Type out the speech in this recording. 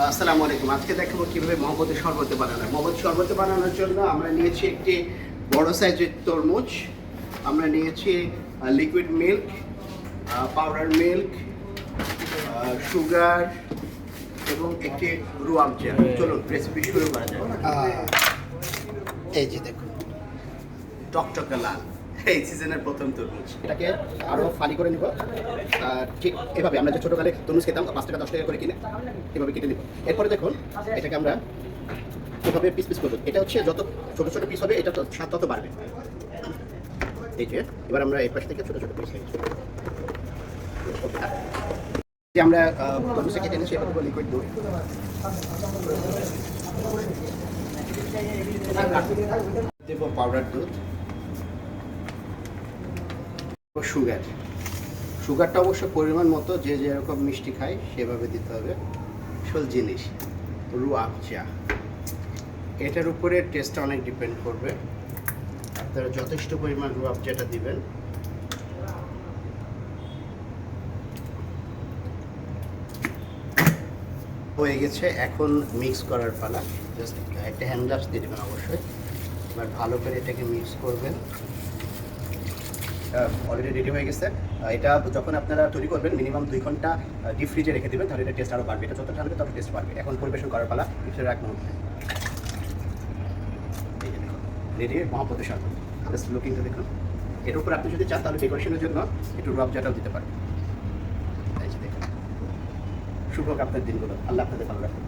আসসালামু আলাইকুম। আজকে দেখাবো কিভাবে মহব্বতের শরবত বানানো হয়। মহব্বত শরবত বানানোর জন্য আমরা নিয়েছি একটি বড় সাইজের তরমুজ, আমরা নিয়েছি liquid milk, powder milk, sugar এবং একটি রুয়াবজা। চলুন রেসিপি শুরু করা যাক। এই যে দেখুন, টকটকে লাল, এই সিজনের প্রথম তরমুজ। এটাকে আরও ফালি করে নিব। ঠিক এভাবে আমরা যে ছোটোকালে তরমুজ খেতাম 5 টাকা 10 টাকা করে কিনে এভাবে কেটে নিব। এরপরে দেখুন এটাকে আমরা এভাবে পিস পিস করবো। এটা হচ্ছে যত ছোটো ছোটো পিস হবে এটা তো স্বাদ তত বাড়বে। এই যে এবার আমরা এই পাশ থেকে ছোটো ছোটো পিস যে আমরা তরমুজে কেটে এনেছি, এবার লিকুইড দুধ, দেবো পাউডার দুধ, সুগার। সুগারটা অবশ্য পরিমাণ মতো, যে যেরকম মিষ্টি খায় সেভাবে দিতে হবে। আসল জিনিস রুয়াবজা, এটার উপরে টেস্টটা অনেক ডিপেন্ড করবে। আপনারা যথেষ্ট পরিমাণ রুয়াবজাটা দিবেন। হয়ে গেছে, এখন মিক্স করার পালা। জাস্ট একটা হ্যান্ড গ্লাভস দিয়ে দেবেন অবশ্যই। এবার ভালো করে এটাকে মিক্স করবেন। অলরেডি রেডি হয়ে গেছে। এটা যখন আপনারা তৈরি করবেন মিনিমাম 2 ঘন্টা ডিপ ফ্রিজে রেখে দেবেন, তাহলে এটা টেস্ট আরও বাড়বে। এটা যত ঠান্ডা তত টেস্ট বাড়বে। এখন পরিবেশন করার পালা। ফ্রিজে রাখবেন। এই যে দেখুন রেডি মহব্বতের শরবত। জাস্ট লুকিংটা দেখুন। এর উপর আপনি যদি চান তাহলে ডেকোরেশনের জন্য একটু রুয়াবজাটাও দিতে পারেন। এই যে দেখুন, শুভ হোক আপনার দিনগুলো। আল্লাহ আপনাদের ভালো রাখুন।